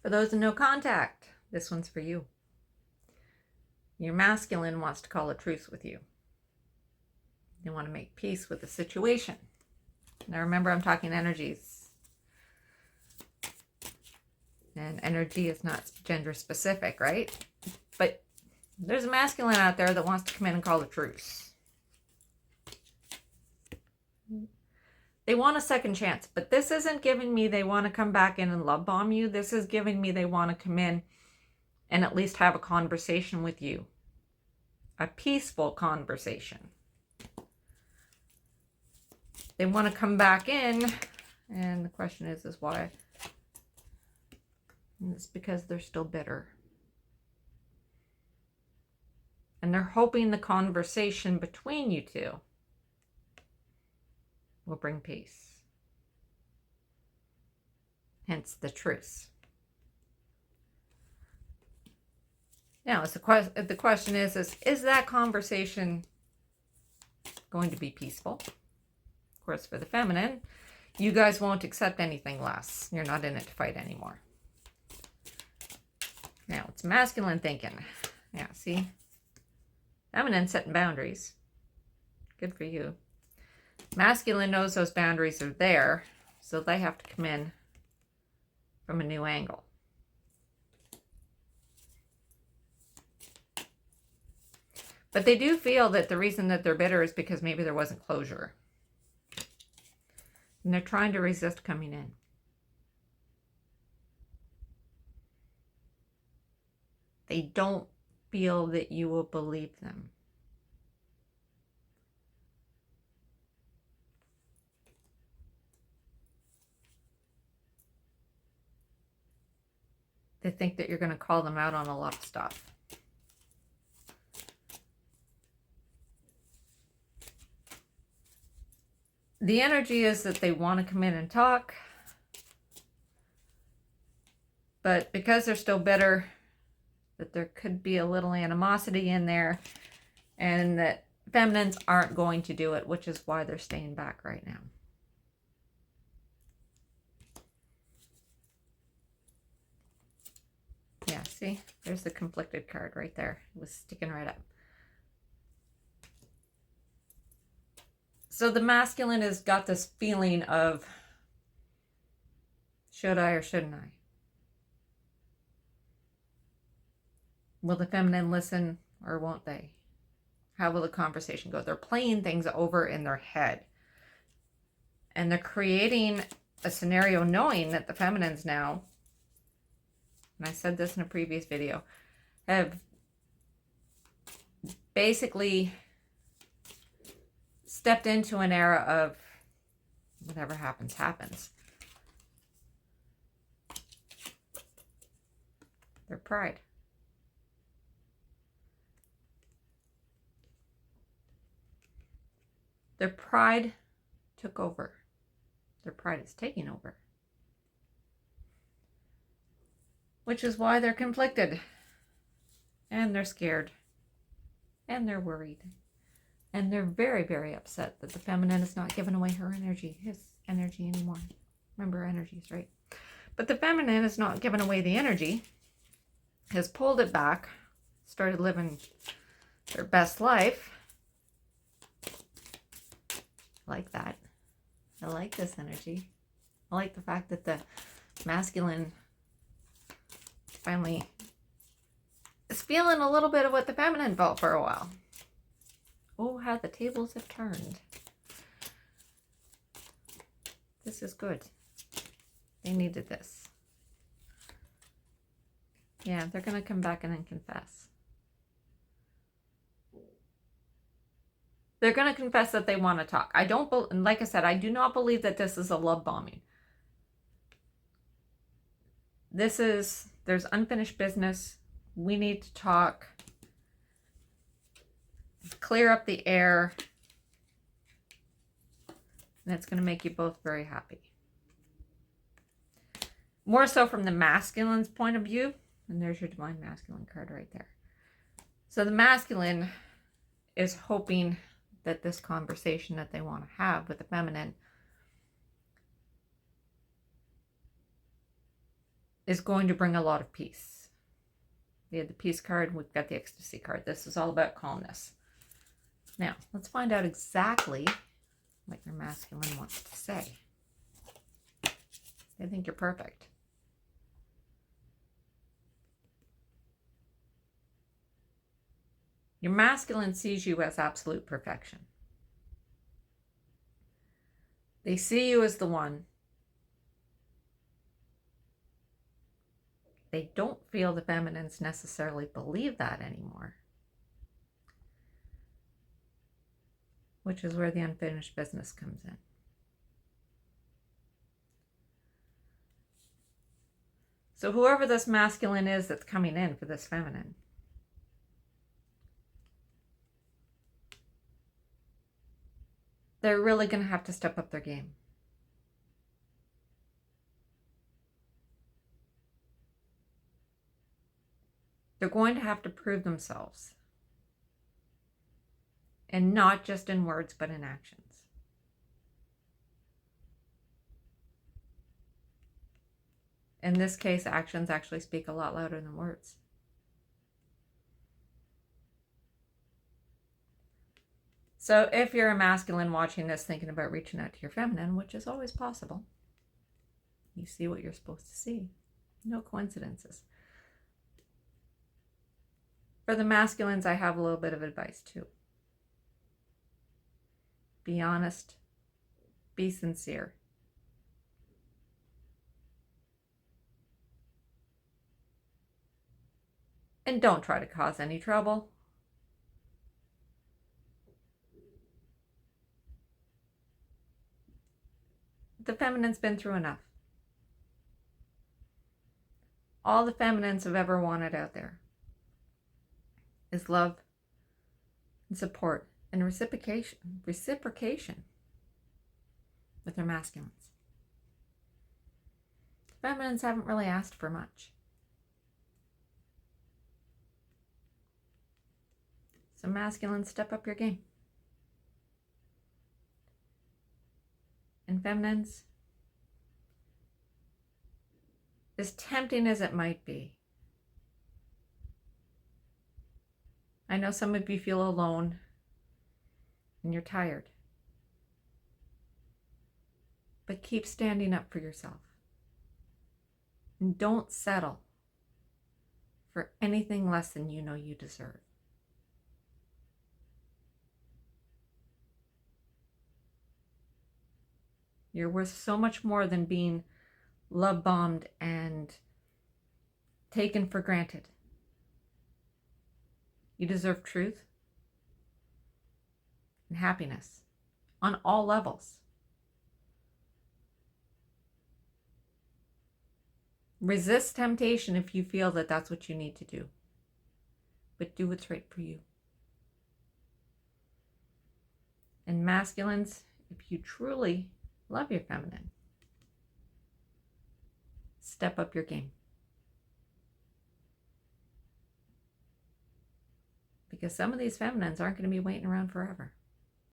For those in no contact, this one's for you. Your masculine wants to call a truce with you. They want to make peace with the situation. Now remember, I'm talking energies. And energy is not gender specific, right? But there's a masculine out there that wants to come in and call a truce. They want a second chance, but this isn't giving me they want to come back in and love bomb you. This is giving me they want to come in and at least have a conversation with you. A peaceful conversation. They want to come back in, and the question is why? And it's because they're still bitter. And they're hoping the conversation between you two will bring peace. Hence the truce. Now, the question is that conversation going to be peaceful? Of course, for the feminine, you guys won't accept anything less. You're not in it to fight anymore. Now, it's masculine thinking. Yeah, see? Feminine setting boundaries. Good for you. Masculine knows those boundaries are there, so they have to come in from a new angle. But they do feel that the reason that they're bitter is because maybe there wasn't closure. And they're trying to resist coming in. They don't feel that you will believe them. They think that you're going to call them out on a lot of stuff. The energy is that they want to come in and talk. But because they're still bitter, that there could be a little animosity in there. And that feminines aren't going to do it, which is why they're staying back right now. Yeah, see? There's the conflicted card right there. It was sticking right up. So the masculine has got this feeling of, should I or shouldn't I? Will the feminine listen or won't they? How will the conversation go? They're playing things over in their head. And they're creating a scenario knowing that the feminines now, and I said this in a previous video, have basically stepped into an era of whatever happens, happens. Their pride. Their pride took over. Their pride is taking over. Which is why they're conflicted. And they're scared. And they're worried. And they're very, very upset that the feminine is not giving away her energy, his energy anymore. Remember, energies, right? But the feminine is not giving away the energy, has pulled it back, started living their best life. I like that. I like this energy. I like the fact that the masculine finally is feeling a little bit of what the feminine felt for a while. Oh, how the tables have turned. This is good. They needed this. Yeah, they're going to come back in and confess. They're going to confess that they want to talk. Like I said, I do not believe that this is a love bombing. There's unfinished business. We need to talk. Clear up the air. And it's going to make you both very happy. More so from the masculine's point of view. And there's your divine masculine card right there. So the masculine is hoping that this conversation that they want to have with the feminine is going to bring a lot of peace. We had the peace card, we've got the ecstasy card. This is all about calmness. Now, let's find out exactly what your masculine wants to say. They think you're perfect. Your masculine sees you as absolute perfection. They see you as the one. They don't feel the feminines necessarily believe that anymore, which is where the unfinished business comes in. So whoever this masculine is that's coming in for this feminine, they're really going to have to step up their game. They're going to have to prove themselves. And not just in words, but in actions. In this case, actions actually speak a lot louder than words. So if you're a masculine watching this thinking about reaching out to your feminine, which is always possible, you see what you're supposed to see. No coincidences. For the masculines, I have a little bit of advice too. Be honest. Be sincere. And don't try to cause any trouble. The feminine's been through enough. All the feminines have ever wanted out there is love and support and reciprocation with their masculines. Feminines haven't really asked for much. So masculines, step up your game. And feminines, as tempting as it might be, I know some of you feel alone and you're tired. But keep standing up for yourself. And don't settle for anything less than you know you deserve. You're worth so much more than being love bombed and taken for granted. You deserve truth and happiness on all levels. Resist temptation if you feel that that's what you need to do. But do what's right for you. And masculines, if you truly love your feminine, step up your game. Because some of these feminines aren't going to be waiting around forever.